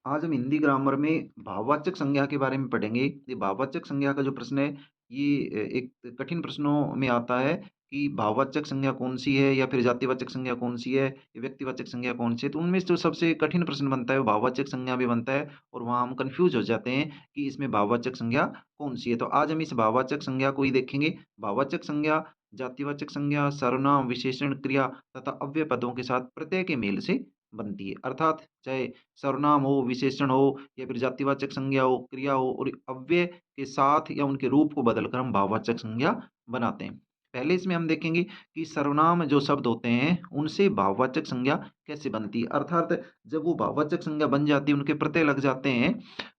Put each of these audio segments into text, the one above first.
आज हम हिंदी ग्रामर में भाववाचक संज्ञा के बारे में पढ़ेंगे। ये भाववाचक संज्ञा का जो प्रश्न है, ये एक कठिन प्रश्नों में आता है कि भाववाचक संज्ञा कौन-सी है या फिर जातिवाचक संज्ञा कौन-सी है, या व्यक्तिवाचक संज्ञा कौन-सी है। तो उनमें से जो सबसे कठिन प्रश्न बनता है वो भाववाचक संज्ञा भी बनता है, और वहाँ हम कन्फ्यूज़ हो जाते हैं कि इसमें भाववाचक संज्ञा कौन-सी है। तो आज हम इस भाववाचक संज्ञा को ही देखेंगे। भाववाचक संज्ञा, जातिवाचक संज्ञा, सर्वनाम, विशेषण, क्रिया तथा अव्यय पदों के साथ प्रत्यय के मेल से बनती है। अर्थात चाहे सर्वनाम हो, विशेषण हो या फिर जातिवाचक संज्ञा हो, क्रिया हो, और अव्यय के साथ या उनके रूप को बदलकर हम भाववाचक संज्ञा बनाते हैं। पहले इसमें हम देखेंगे कि सर्वनाम जो शब्द होते हैं, उनसे भाववाचक संज्ञा कैसे बनती है। अर्थात जब वो भाववाचक संज्ञा बन जाती है, उनके प्रत्यय लग जाते हैं,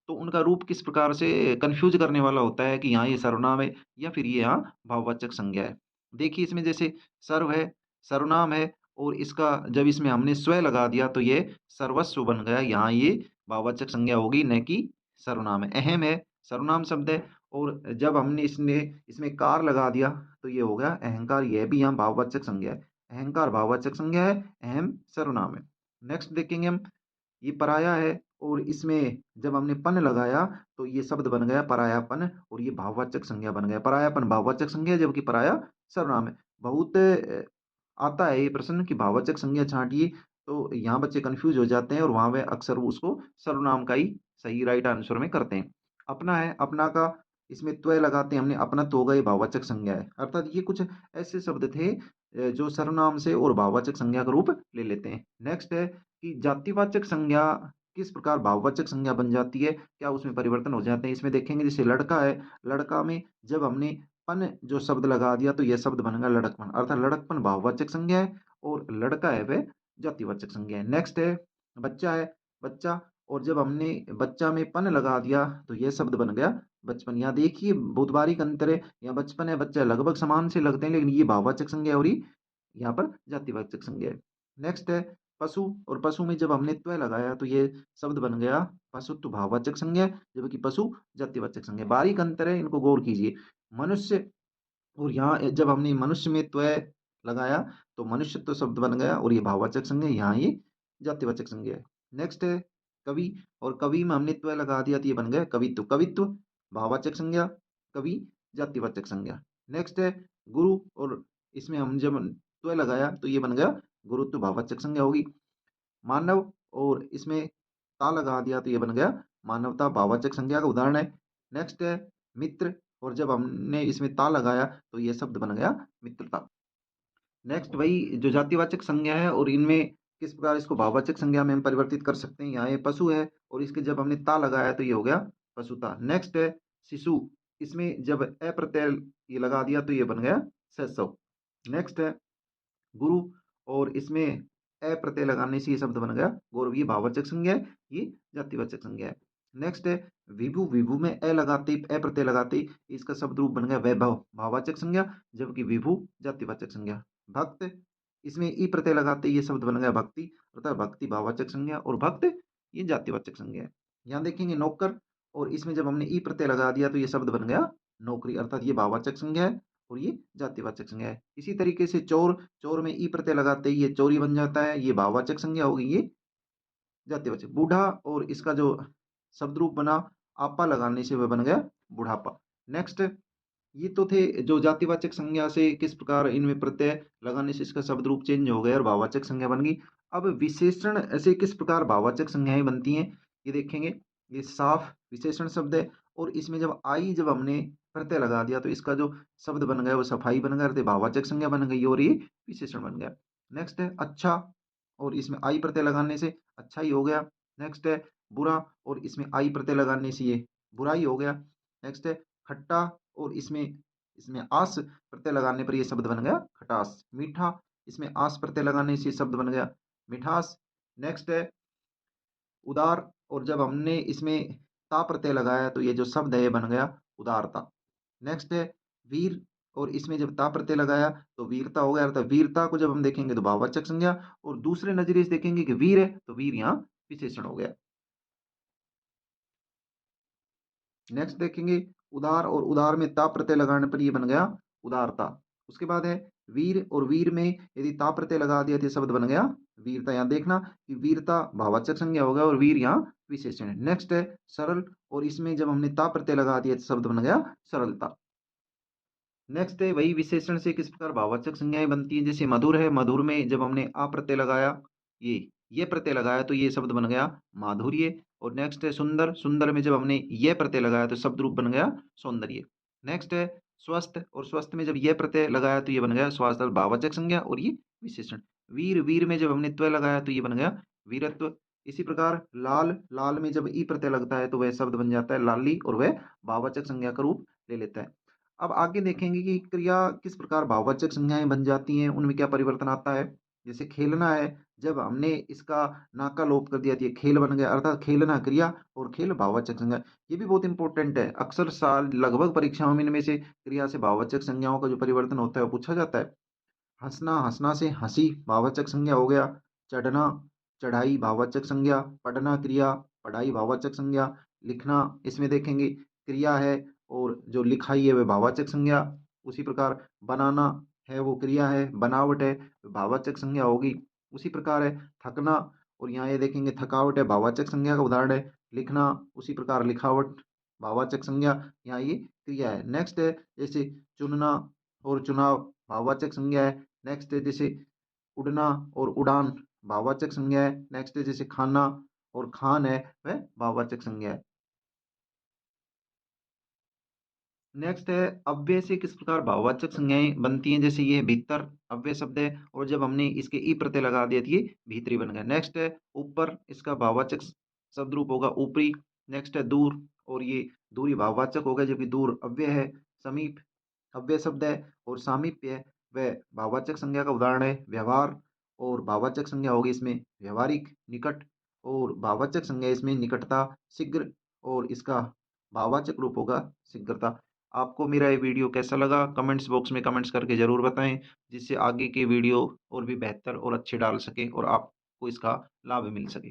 तो उनका रूप किस प्रकार से कन्फ्यूज़ करने वाला होता है कि यहाँ ये सर्वनाम है या फिर ये यहाँ भाववाचक संज्ञा है। देखिए इसमें जैसे सर्व है, सर्वनाम है, और इसका जब इसमें हमने स्व लगा दिया तो ये सर्वस्व बन गया। यहाँ ये भाववाचक संज्ञा होगी, न कि सर्वनाम है। अहम है, सर्वनाम शब्द है, और जब हमने इसमें कार लगा दिया तो ये हो गया अहंकार। यह भी यहाँ भाववाचक संज्ञा है। अहंकार भाववाचक संज्ञा है, अहम सर्वनाम है। नेक्स्ट देखेंगे हम, ये पराया है, और इसमें जब हमने पन लगाया तो ये शब्द बन गया परायापन, और ये भाववाचक संज्ञा बन गया। परायापन भाववाचक संज्ञा है, जबकि पराया सर्वनाम है। बहुत आता है ये प्रश्न कि भाववाचक संज्ञा छांटिए, तो यहाँ बच्चे कंफ्यूज हो जाते हैं और वहाँ वे अक्सर उसको सर्वनाम का ही सही राइट आंसर में करते हैं। अपना है, अपना का इसमें त्वय लगाते हैं हमने, अपना तो होगा, ये भाववाचक संज्ञा है। अर्थात ये कुछ ऐसे शब्द थे जो सर्वनाम से और भाववाचक संज्ञा का रूप ले लेते हैं। नेक्स्ट है कि जातिवाचक संज्ञा किस प्रकार भाववाचक संज्ञा बन जाती है, क्या उसमें परिवर्तन हो जाते हैं। इसमें देखेंगे जैसे लड़का है, लड़का में जब हमने पन जो शब्द लगा दिया तो यह शब्द बन गया लड़कपन। अर्थात लड़कपन भाववाचक संज्ञा है, और लड़का है वह जातिवाचक संज्ञा है। नेक्स्ट है बच्चा है, बच्चा, और जब हमने बच्चा में पन लगा दिया तो यह शब्द बन गया बचपन। यहाँ देखिए बहुत बारीक अंतर है, यहाँ बचपन है, बच्चा लगभग समान से लगते हैं, लेकिन ये भाववाचक संज्ञा हो रही, यहाँ पर जातिवाचक संज्ञा है। नेक्स्ट है पशु, और पशु में जब हमने त्वय लगाया तो ये शब्द बन गया पशुत्व भाववाचक संज्ञा, जबकि पशु जातिवाचक संज्ञा। बारीक अंतर है, इनको गौर कीजिए। मनुष्य, और यहाँ जब हमने मनुष्य में त्वय लगाया तो मनुष्यत्व शब्द बन गया, और ये भाववाचक संज्ञा, यहाँ ये जातिवाचक संज्ञा है। नेक्स्ट है कवि, और कवि में हमने त्वय लगा दिया तो ये बन गया कवित्व। कवित्व भाववाचक संज्ञा, कवि जातिवाचक संज्ञा। नेक्स्ट है गुरु, और इसमें हम जब त्वय लगाया तो ये बन गया गुरुत्व भाववाचक संज्ञा होगी। मानव, और इसमें ता लगा दिया तो ये बन गया मानवता भाववाचक संज्ञा का उदाहरण है। नेक्स्ट है मित्र, और जब हमने इसमें ता लगाया तो ये शब्द बन गया मित्रता। नेक्स्ट वही जो जातिवाचक संज्ञा है, और इनमें किस प्रकार इसको भाववाचक संज्ञा में हम परिवर्तित कर सकते हैं। यहाँ ये पशु है, और इसके जब हमने ता लगाया तो ये हो गया पशुता। नेक्स्ट है शिशु, इसमें जब अ प्रत्यय ये लगा दिया तो ये बन गया शैशव। नेक्स्ट है गुरु, और इसमें अ प्रत्यय लगाने से ये शब्द बन गया गौरव। ये भाववाचक संज्ञा है, ये जातिवाचक संज्ञा है। नेक्स्ट है विभु, विभु में अ लगाते ही, अ प्रत्यय लगाते ही इसका शब्द रूप बन गया वैभव, भाववाचक संज्ञा, जबकि विभु जातिवाचक संज्ञा। भक्त, इसमें ई प्रत्यय लगाते ही ये शब्द बन गया भक्ति, अर्थात भक्ति भाववाचक संज्ञा, और भक्त ये जातिवाचक संज्ञा है। यहाँ देखेंगे नौकर, और इसमें जब हमने ई प्रत्यय लगा दिया तो ये शब्द बन गया नौकरी, अर्थात ये भाववाचक संज्ञा है, और ये जातिवाचक संज्ञा है। इसी तरीके से चोर, चोर में ई प्रत्यय लगाते ही ये चोरी बन जाता है, ये भाववाचक संज्ञा होगी, ये जातिवाचक। बूढ़ा, और इसका जो शब्द रूप बना आपा लगाने से वह बन गया बुढ़ापा। नेक्स्ट, ये तो थे जो जातिवाचक संज्ञा से किस प्रकार इनमें प्रत्यय लगाने से इसका शब्द रूप चेंज हो गया और भाववाचक संज्ञा बन गई। अब विशेषण ऐसे किस प्रकार भाववाचक संज्ञाएं बनती हैं, ये देखेंगे। ये साफ विशेषण शब्द है, और इसमें जब हमने प्रत्यय लगा दिया तो इसका जो शब्द बन गया वो सफाई बन गया, अर्थात भाववाचक संज्ञा बन गई, और ये विशेषण बन गया। नेक्स्ट है अच्छा, और इसमें आई प्रत्यय लगाने से अच्छा ही हो गया। नेक्स्ट है बुरा, और इसमें आई प्रत्यय लगाने से ये बुराई हो गया। नेक्स्ट है खट्टा, और इसमें इसमें आस प्रत्यय लगाने पर ये शब्द बन गया खटास। मीठा, इसमें आस प्रत्यय लगाने से ये शब्द बन गया मिठास। नेक्स्ट है उदार, और जब हमने इसमें ता प्रत्यय लगाया तो ये जो शब्द है ये बन गया उदारता। नेक्स्ट है वीर, और इसमें जब ता प्रत्यय लगाया तो वीरता हो गया, अर्थात वीरता को जब हम देखेंगे तो भाववाचक संज्ञा, और दूसरे नजरिए से देखेंगे कि वीर है तो वीर यहाँ विशेषण हो गया। नेक्स्ट देखेंगे उदार, और उदार में ता प्रत्यय लगाने पर ये बन गया उदारता। उसके बाद है वीर, और वीर में यदि ता प्रत्यय लगा दिया तो ये शब्द बन गया वीरता। यहाँ देखना कि वीरता भाववाचक संज्ञा होगा और वीर यहाँ विशेषण। नेक्स्ट है सरल, और इसमें जब हमने ता प्रत्यय लगा दिया तो शब्द बन गया सरलता। नेक्स्ट है वही विशेषण से किस प्रकार भाववाचक संज्ञाएं बनती हैं। जैसे मधुर है, मधुर में जब हमने आ प्रत्यय लगाया, ये प्रत्यय लगाया तो ये शब्द बन गया माधुर्य। और नेक्स्ट है सुंदर, सुंदर में जब हमने ये प्रत्यय लगाया तो शब्द रूप बन गया सौंदर्य। नेक्स्ट है स्वस्थ, और स्वस्थ में जब ये प्रत्यय लगाया तो ये बन गया स्वास्थ्य, भाववाचक संज्ञा और ये विशेषण। वीर, वीर में जब हमने त्व लगाया तो ये बन गया वीरत्व। इसी प्रकार लाल, लाल में जब ई प्रत्यय लगता है तो वह शब्द बन जाता है लाली, और वह भाववाचक संज्ञा का रूप ले लेता है। अब आगे देखेंगे कि क्रिया किस प्रकार भाववाचक संज्ञाएं बन जाती हैं, उनमें क्या परिवर्तन आता है। जैसे खेलना है, जब हमने इसका ना का लोप कर दिया तो ये खेल बन गया, अर्थात खेलना क्रिया और खेल भाववाचक संज्ञा। ये भी बहुत इंपॉर्टेंट है, अक्सर साल लगभग परीक्षाओं में इनमें से क्रिया से भाववाचक संज्ञाओं का जो परिवर्तन होता है वो पूछा जाता है। हंसना, हंसना से हंसी भाववाचक संज्ञा हो गया। चढ़ना, चढ़ाई भाववाचक संज्ञा। पढ़ना क्रिया, पढ़ाई भाववाचक संज्ञा। लिखना, इसमें देखेंगे क्रिया है, और जो लिखाई है वह भाववाचक संज्ञा। उसी प्रकार बनाना है वो क्रिया है, बनावट है भाववाचक संज्ञा होगी। उसी प्रकार है थकना, और यहाँ ये देखेंगे थकावट है भाववाचक संज्ञा का उदाहरण है। लिखना उसी प्रकार लिखावट भाववाचक संज्ञा, यहाँ ये क्रिया है। नेक्स्ट है जैसे चुनना और चुनाव भाववाचक संज्ञा है। नेक्स्ट है जैसे उड़ना और उड़ान भाववाचक संज्ञा है। नेक्स्ट है जैसे खाना और खान है वह भाववाचक संज्ञा है। नेक्स्ट है अव्यय से किस प्रकार भाववाचक संज्ञाएं बनती हैं। जैसे ये है भीतर, अव्यय शब्द है, और जब हमने इसके ई प्रत्यय लगा दिया तो ये भीतरी बन गया। नेक्स्ट है ऊपर, इसका भाववाचक शब्द रूप होगा ऊपरी। नेक्स्ट है दूर, और ये दूरी भाववाचक होगा जबकि दूर अव्यय है। समीप अव्यय शब्द है, और सामीप्य है वह भाववाचक संज्ञा का उदाहरण है। व्यवहार, और भाववाचक संज्ञा होगी इसमें व्यवहारिक निकट, और भाववाचक संज्ञा इसमें निकटता शीघ्र, और इसका भाववाचक रूप होगा शीघ्रता। आपको मेरा ये वीडियो कैसा लगा कमेंट्स बॉक्स में कमेंट्स करके ज़रूर बताएं, जिससे आगे के वीडियो और भी बेहतर और अच्छे डाल सकें और आपको इसका लाभ मिल सके।